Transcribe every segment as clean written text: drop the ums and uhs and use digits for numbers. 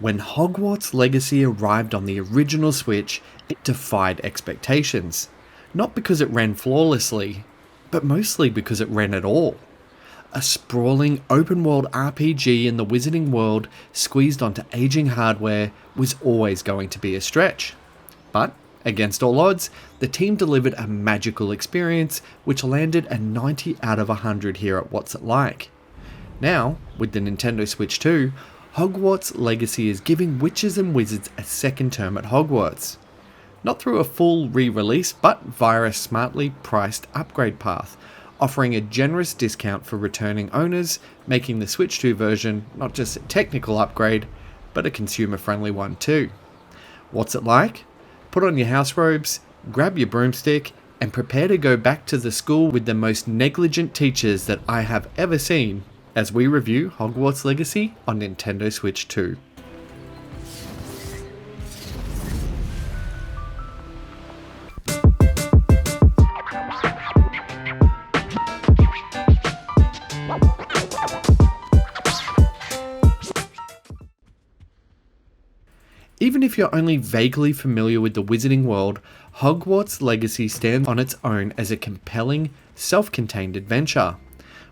When Hogwarts Legacy arrived on the original Switch, it defied expectations. Not because it ran flawlessly, but mostly because it ran at all. A sprawling open-world RPG in the wizarding world squeezed onto aging hardware was always going to be a stretch. But, against all odds, the team delivered a magical experience which landed a 90 out of 100 here at What's It Like. Now, with the Nintendo Switch 2, Hogwarts Legacy is giving witches and wizards a second term at Hogwarts. Not through a full re-release, but via a smartly priced upgrade path, offering a generous discount for returning owners, making the Switch 2 version not just a technical upgrade, but a consumer-friendly one too. What's it like? Put on your house robes, grab your broomstick, and prepare to go back to the school with the most negligent teachers that I have ever seen, as we review Hogwarts Legacy on Nintendo Switch 2. Even if you're only vaguely familiar with the wizarding world, Hogwarts Legacy stands on its own as a compelling, self-contained adventure.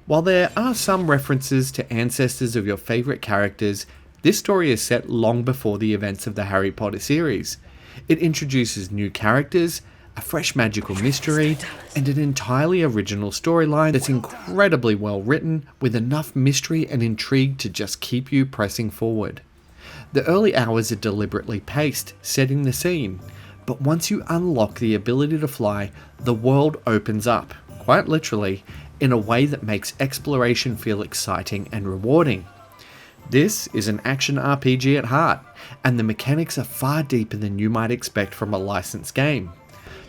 While there are some references to ancestors of your favourite characters, this story is set long before the events of the Harry Potter series. It introduces new characters, a fresh magical mystery, and an entirely original storyline that's incredibly well written, with enough mystery and intrigue to just keep you pressing forward. The early hours are deliberately paced, setting the scene, but once you unlock the ability to fly, the world opens up, quite literally, in a way that makes exploration feel exciting and rewarding. This is an action RPG at heart, and the mechanics are far deeper than you might expect from a licensed game.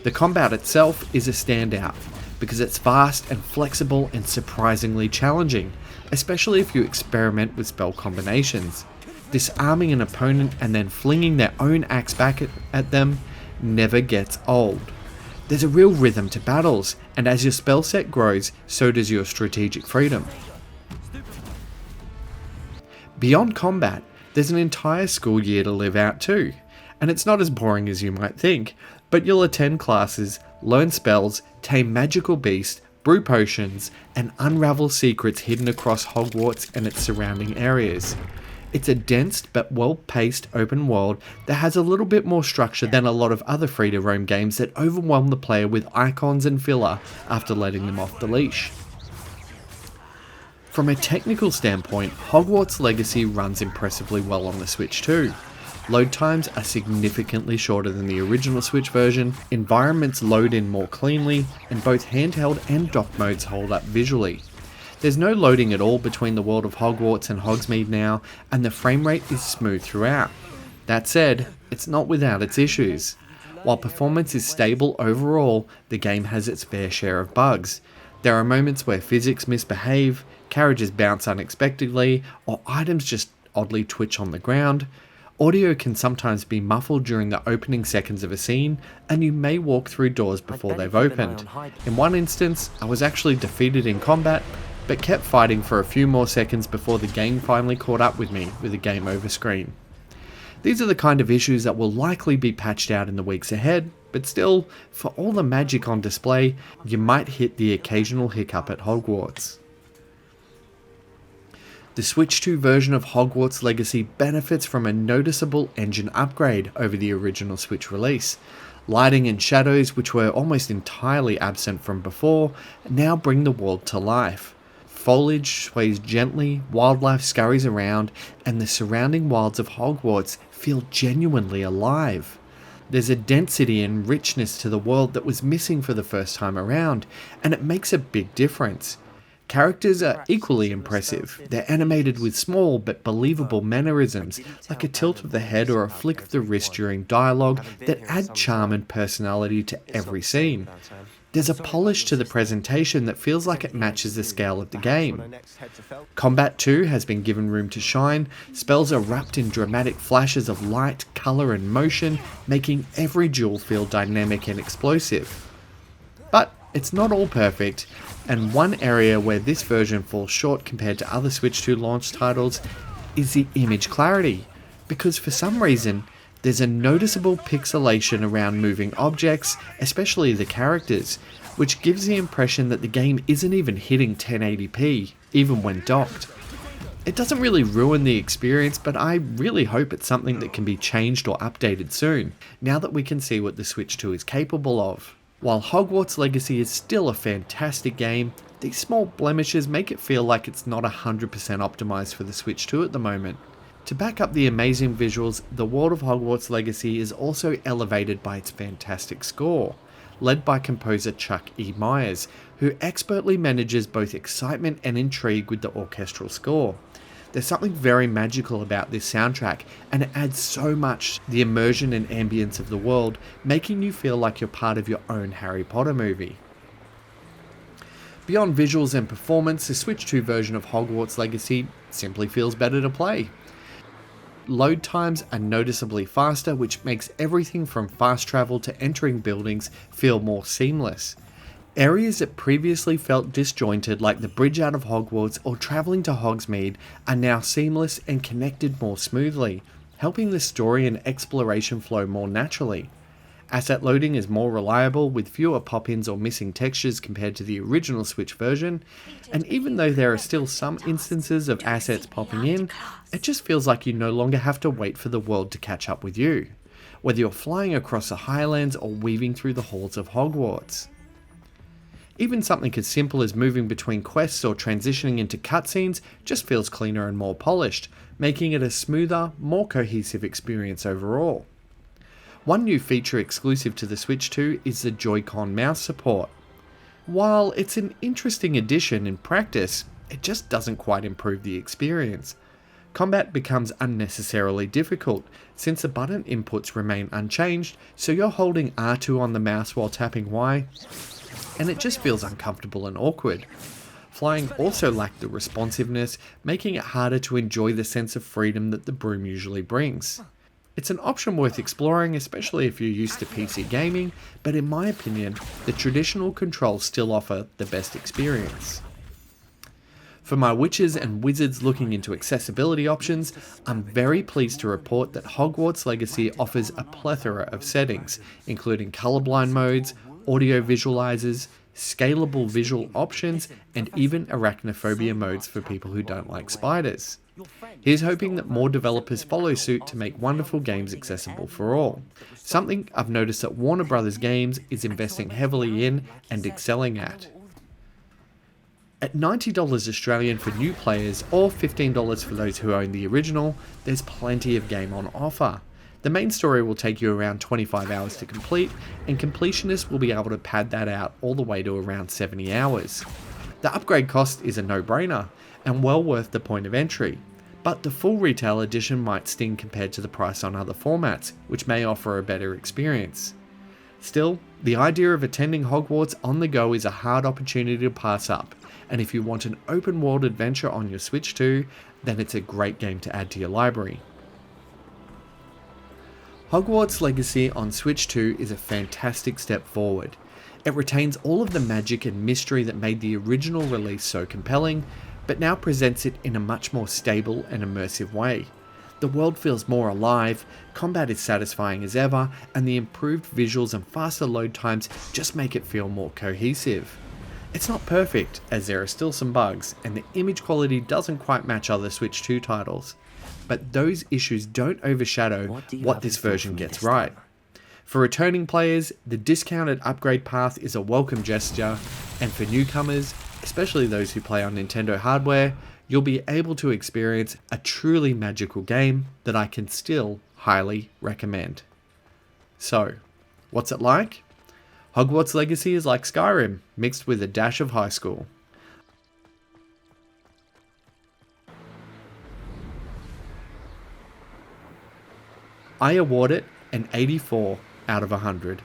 The combat itself is a standout, because it's fast and flexible and surprisingly challenging, especially if you experiment with spell combinations. Disarming an opponent and then flinging their own axe back at them never gets old. There's a real rhythm to battles, and as your spell set grows, so does your strategic freedom. Beyond combat, there's an entire school year to live out too, and it's not as boring as you might think, but you'll attend classes, learn spells, tame magical beasts, brew potions, and unravel secrets hidden across Hogwarts and its surrounding areas. It's a dense but well-paced open world that has a little bit more structure than a lot of other free-to-roam games that overwhelm the player with icons and filler after letting them off the leash. From a technical standpoint, Hogwarts Legacy runs impressively well on the Switch too. Load times are significantly shorter than the original Switch version, environments load in more cleanly, and both handheld and dock modes hold up visually. There's no loading at all between the world of Hogwarts and Hogsmeade now, and the frame rate is smooth throughout. That said, it's not without its issues. While performance is stable overall, the game has its fair share of bugs. There are moments where physics misbehave, carriages bounce unexpectedly, or items just oddly twitch on the ground. Audio can sometimes be muffled during the opening seconds of a scene, and you may walk through doors before they've opened. In one instance, I was actually defeated in combat, but kept fighting for a few more seconds before the game finally caught up with me with a game over screen. These are the kind of issues that will likely be patched out in the weeks ahead, but still, for all the magic on display, you might hit the occasional hiccup at Hogwarts. The Switch 2 version of Hogwarts Legacy benefits from a noticeable engine upgrade over the original Switch release. Lighting and shadows, which were almost entirely absent from before, now bring the world to life. Foliage sways gently, wildlife scurries around, and the surrounding wilds of Hogwarts feel genuinely alive. There's a density and richness to the world that was missing for the first time around, and it makes a big difference. Characters are equally impressive. They're animated with small but believable mannerisms, like a tilt of the head or a flick of the wrist during dialogue, that add charm and personality to every scene. There's a polish to the presentation that feels like it matches the scale of the game. Combat too has been given room to shine. Spells are wrapped in dramatic flashes of light, colour and motion, making every duel feel dynamic and explosive. But it's not all perfect, and one area where this version falls short compared to other Switch 2 launch titles is the image clarity. because for some reason, there's a noticeable pixelation around moving objects, especially the characters, which gives the impression that the game isn't even hitting 1080p, even when docked. It doesn't really ruin the experience, but I really hope it's something that can be changed or updated soon, now that we can see what the Switch 2 is capable of. While Hogwarts Legacy is still a fantastic game, these small blemishes make it feel like it's not 100% optimized for the Switch 2 at the moment. To back up the amazing visuals, the world of Hogwarts Legacy is also elevated by its fantastic score, led by composer Chuck E. Myers, who expertly manages both excitement and intrigue with the orchestral score. There's something very magical about this soundtrack, and it adds so much to the immersion and ambience of the world, making you feel like you're part of your own Harry Potter movie. Beyond visuals and performance, the Switch 2 version of Hogwarts Legacy simply feels better to play. Load times are noticeably faster, which makes everything from fast travel to entering buildings feel more seamless. Areas that previously felt disjointed, like the bridge out of Hogwarts or travelling to Hogsmeade, are now seamless and connected more smoothly, helping the story and exploration flow more naturally. Asset loading is more reliable, with fewer pop-ins or missing textures compared to the original Switch version, and even though there are still some instances of assets popping in, it just feels like you no longer have to wait for the world to catch up with you, whether you're flying across the Highlands or weaving through the halls of Hogwarts. Even something as simple as moving between quests or transitioning into cutscenes just feels cleaner and more polished, making it a smoother, more cohesive experience overall. One new feature exclusive to the Switch 2 is the JoyCon mouse support. While it's an interesting addition in practice, it just doesn't quite improve the experience. Combat becomes unnecessarily difficult, since the button inputs remain unchanged, so you're holding R2 on the mouse while tapping Y, and it just feels uncomfortable and awkward. Flying also lacked the responsiveness, making it harder to enjoy the sense of freedom that the broom usually brings. It's an option worth exploring, especially if you're used to PC gaming, but in my opinion, the traditional controls still offer the best experience. For my witches and wizards looking into accessibility options, I'm very pleased to report that Hogwarts Legacy offers a plethora of settings, including colorblind modes, audio visualizers, scalable visual options, and even arachnophobia modes for people who don't like spiders. Here's hoping that more developers follow suit to make wonderful games accessible for all. Something I've noticed that Warner Bros. Games is investing heavily in and excelling at. At $90 Australian for new players or $15 for those who own the original, there's plenty of game on offer. The main story will take you around 25 hours to complete, and completionists will be able to pad that out all the way to around 70 hours. The upgrade cost is a no-brainer, and well worth the point of entry, but the full retail edition might sting compared to the price on other formats, which may offer a better experience. Still, the idea of attending Hogwarts on the go is a hard opportunity to pass up, and if you want an open world adventure on your Switch 2, then it's a great game to add to your library. Hogwarts Legacy on Switch 2 is a fantastic step forward. It retains all of the magic and mystery that made the original release so compelling, but now presents it in a much more stable and immersive way. The world feels more alive, combat is satisfying as ever, and the improved visuals and faster load times just make it feel more cohesive. It's not perfect, as there are still some bugs, and the image quality doesn't quite match other Switch 2 titles, but those issues don't overshadow what this version gets right. For returning players, the discounted upgrade path is a welcome gesture, and for newcomers, especially those who play on Nintendo hardware, you'll be able to experience a truly magical game that I can still highly recommend. So, what's it like? Hogwarts Legacy is like Skyrim, mixed with a dash of high school. I award it an 84 out of 100.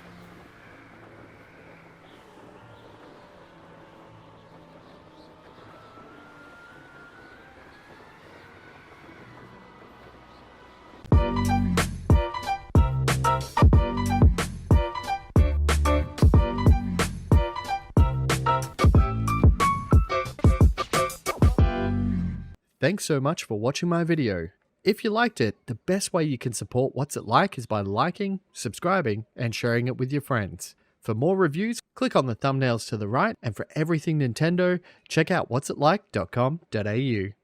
Thanks so much for watching my video. If you liked it, the best way you can support What's It Like is by liking, subscribing, and sharing it with your friends. For more reviews, click on the thumbnails to the right, and for everything Nintendo, check out what'sitlike.com.au.